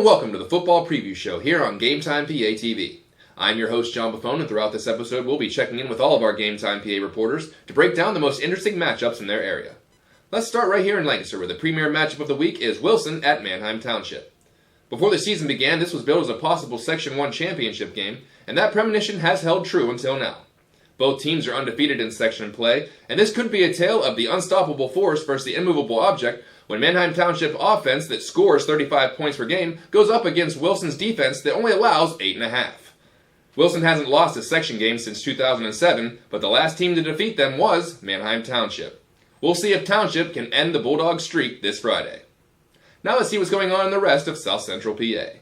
and welcome to the Football Preview Show here on GameTimePA-TV. I'm your host, John Buffone, and throughout this episode, we'll be checking in with all of our GameTimePA reporters to break down the most interesting matchups in their area. Let's start right here in Lancaster, where the premier matchup of the week is Wilson at Manheim Township. Before the season began, this was billed as a possible Section 1 championship game, and that premonition has held true until now. Both teams are undefeated in section play, and this could be a tale of the unstoppable force versus the immovable object when Manheim Township offense that scores 35 points per game goes up against Wilson's defense that only allows 8.5. Wilson hasn't lost a section game since 2007, but the last team to defeat them was Manheim Township. We'll see if Township can end the Bulldog streak this Friday. Now let's see what's going on in the rest of South Central PA.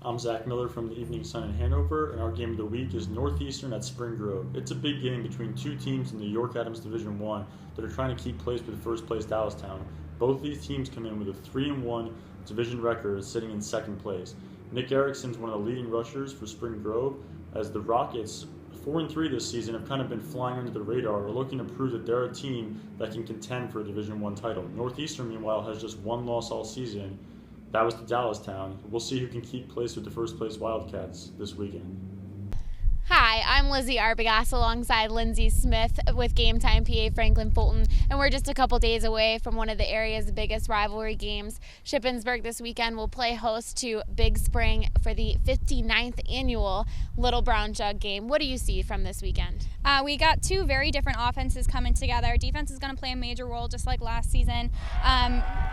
I'm Zach Miller from the Evening Sun in Hanover, and our game of the week is Northeastern at Spring Grove. It's a big game between two teams in the York Adams Division 1 that are trying to keep pace with first place Dallastown. Both of these teams come in with a 3-1 division record, sitting in second place. Nick Erickson's one of the leading rushers for Spring Grove, as the Rockets, 4-3 this season, have kind of been flying under the radar, are looking to prove that they're a team that can contend for a Division 1 title. Northeastern, meanwhile, has just one loss all season. That was to Dallastown. We'll see who can keep pace with the first place Wildcats this weekend. Hi, I'm Lizzie Arbogast alongside Lindsay Smith with GameTimePA Franklin-Fulton, and we're just a couple days away from one of the area's biggest rivalry games. Shippensburg this weekend will play host to Big Spring for the 59th annual Little Brown Jug game. What do you see from this weekend? We got two very different offenses coming together. Defense is going to play a major role just like last season.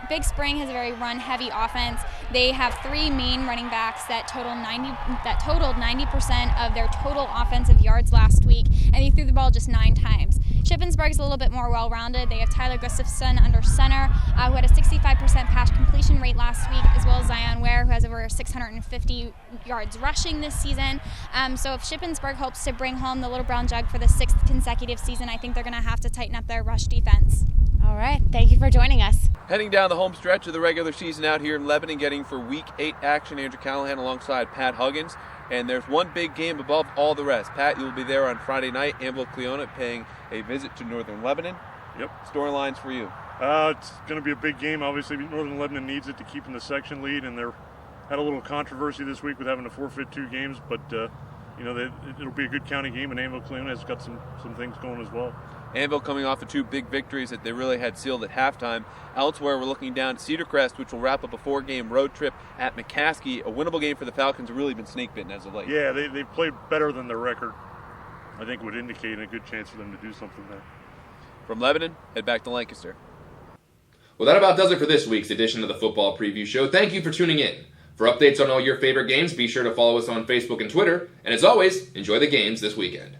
Big Spring has a very run-heavy offense. They have three main running backs that totaled 90% of their total offensive yards last week, and they threw the ball just 9 times. Shippensburg is a little bit more well-rounded. They have Tyler Gustafson under center, who had a 65% pass completion rate last week, as well as Zion Ware, who has over 650 yards rushing this season. So if Shippensburg hopes to bring home the Little Brown Jug for the 6th consecutive season, I think they're going to have to tighten up their rush defense. All right, thank you for joining us. Heading down the home stretch of the regular season out here in Lebanon, getting for Week 8 action, Andrew Callahan alongside Pat Huggins. And there's one big game above all the rest. Pat, you'll be there on Friday night. Anvil-Cleona paying a visit to Northern Lebanon. Yep. Storylines for you. It's going to be a big game. Obviously, Northern Lebanon needs it to keep in the section lead, and they had a little controversy this week with having to forfeit 2 games. But it'll be a good county game, and Anvil-Cleona has got some things going as well. Anvil coming off of 2 big victories that they really had sealed at halftime. Elsewhere, we're looking down to Cedar Crest, which will wrap up a 4-game road trip at McCaskey. A winnable game for the Falcons have really been snake-bitten as of late. Yeah, they've played better than their record. I think would indicate a good chance for them to do something there. From Lebanon, head back to Lancaster. Well, that about does it for this week's edition of the Football Preview Show. Thank you for tuning in. For updates on all your favorite games, be sure to follow us on Facebook and Twitter. And as always, enjoy the games this weekend.